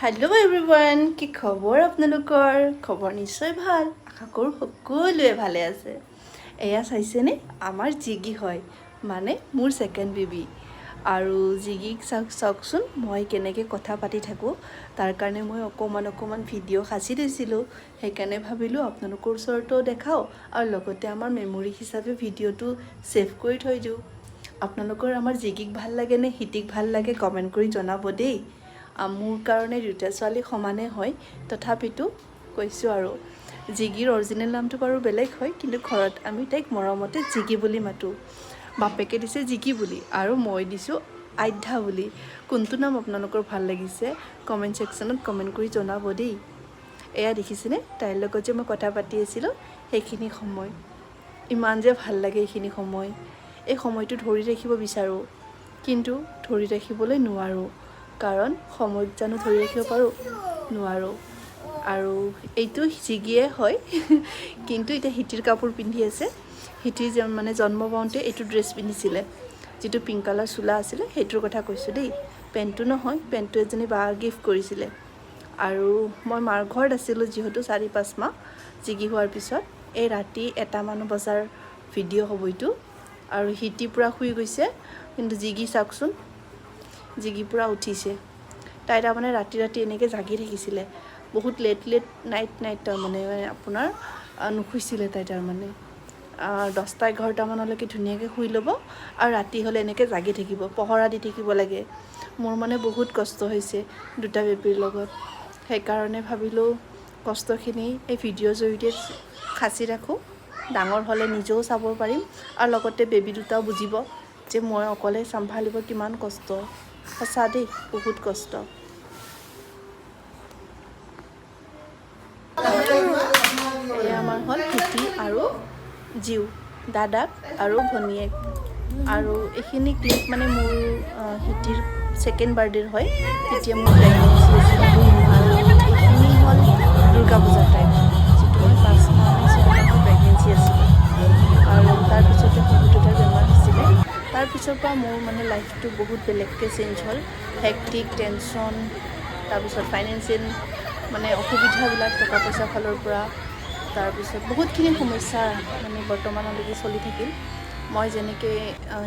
Hello' everyone, কি খবৰ আপোনালোকৰ? খবৰ নিশ্চয় ভাল, আশা কৰোঁ সকলোৱে ভালে আছে। এয়া চাইছেনে, আমাৰ জিগি হয়, মানে মোৰ ছেকেণ্ড বেবী। আৰু জিগিক চাওকচোন, মই কেনেকৈ কথা পাতি থাকোঁ। তাৰ কাৰণে মই অকণমান ভিডিঅ' সাঁচি দিছিলোঁ। সেইকাৰণে ভাবিলোঁ আপোনালোকৰ ওচৰতো দেখাওঁ আৰু লগতে আমাৰ মেমৰি হিচাপে ভিডিঅ'টো ছেভ কৰি থৈ দিওঁ। আপোনালোকৰ আমাৰ জিগিক ভাল লাগে নে হিতিক ভাল লাগে কমেণ্ট কৰি জনাব দেই। মোৰ কাৰণে দুটা ছোৱালী সমানে হয়, তথাপিতো কৈছোঁ আৰু জিগিৰ অৰিজিনেল নামটো বাৰু বেলেগ হয়, কিন্তু ঘৰত আমি তাইক মৰমতে জিগি বুলি মাতোঁ। বাপেকে দিছে জিগি বুলি আৰু মই দিছোঁ আধ্যা বুলি। কোনটো নাম আপোনালোকৰ ভাল লাগিছে কমেণ্ট ছেকশ্যনত কমেণ্ট কৰি জনাব দেই। এয়া দেখিছেনে, তাইৰ লগত যে মই কথা পাতি আছিলোঁ সেইখিনি সময়, ইমান যে ভাল লাগে এইখিনি সময়। এই সময়টো ধৰি ৰাখিব বিচাৰোঁ, কিন্তু ধৰি ৰাখিবলৈ নোৱাৰোঁ। কাৰণ সময়ত জানো ধৰি ৰাখিব পাৰোঁ? নোৱাৰোঁ। আৰু এইটো জিগিয়ে হয়, কিন্তু এতিয়া হিতিৰ কাপোৰ পিন্ধি আছে। হিতিৰ মানে জন্ম পাওঁতে এইটো ড্ৰেছ পিন্ধিছিলে, যিটো পিংক কালাৰ চোলা আছিলে, সেইটোৰ কথা কৈছোঁ দেই। পেণ্টটো নহয়, পেণ্টটো এজনী বা গিফ্ট কৰিছিলে। আৰু মই মাৰ ঘৰত আছিলোঁ যিহেতু 4-5 মাহ জিগি হোৱাৰ পিছত। এই ৰাতি 1মান বজাৰ ভিডিঅ' হ'ব এইটো। আৰু হিতি পূৰা শুই গৈছে, কিন্তু জিগি চাওকচোন, জিগি পূৰা উঠিছে। তাই তাৰমানে ৰাতি এনেকৈ জাগি থাকিছিলে, বহুত লেট নাইট তাৰমানে আপোনাৰ নুশুইছিলে তাই তাৰমানে 10টা-11টামানলৈকে ধুনীয়াকৈ শুই ল'ব আৰু ৰাতি হ'লে এনেকৈ জাগি থাকিব, পহৰা দি থাকিব লাগে। মোৰ মানে বহুত কষ্ট হৈছে দুটা বেবীৰ লগত। সেইকাৰণে ভাবিলোঁ কষ্টখিনি এই ভিডিঅ'ৰ জৰিয়তে সাঁচি ৰাখোঁ। ডাঙৰ হ'লে নিজেও চাব পাৰিম আৰু লগতে বেবী দুটাও বুজিব যে মই অকলে চম্ভালিব কিমান কষ্ট। সঁচা দেই, বহুত কষ্ট। এয়া আমাৰ হ'ল হিতি আৰু জিউ, দাদাক আৰু ভনীয়েক। আৰু এইখিনি ক্লিপ মানে মোৰ হিতিৰ ছেকেণ্ড বাৰ্থডেৰ হয়, তেতিয়া মোৰ প্ৰেগনেঞ্চি আছিল। আৰু এইখিনি হ'ল দুৰ্গা পূজাৰ টাইম, যিটো মই 5 মাহ নে 6 মাহৰ প্ৰেগনেঞ্চি আছিলোঁ। আৰু তাৰপিছতে শহুৰদেউতাৰ বেমাৰ হৈছিলে। তাৰপিছৰ পৰা মোৰ মানে লাইফটো বহুত বেলেগকৈ চেঞ্জ হ'ল। হেক্টিক, টেনশ্যন, তাৰপিছত ফাইনেন্সিয়েল মানে অসুবিধাবিলাক টকা পইচাৰ ফালৰ পৰা, তাৰপিছত বহুতখিনি সমস্যা মানে বৰ্তমানলৈকে চলি থাকিল। মই যেনেকৈ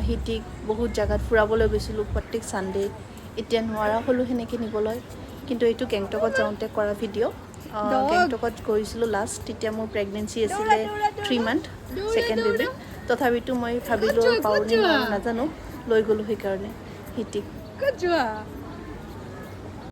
হিতিক বহুত জেগাত ফুৰাবলৈ গৈছিলোঁ প্ৰত্যেক ছানডে', এতিয়া নোৱাৰা হ'লোঁ সেনেকৈ নিবলৈ। কিন্তু এইটো গেংটকত যাওঁতে কৰা ভিডিঅ'। গেংটকত গৈছিলোঁ লাষ্ট, তেতিয়া মোৰ প্ৰেগনেঞ্চি আছিলে 3 মান্থ, ছেকেণ্ড বেবী। তথাপিতো মই ভাবিলোঁ পাৰোঁ নে নোৱাৰোঁ নাজানো, লৈ গ'লোঁ সেইকাৰণে হিতিক।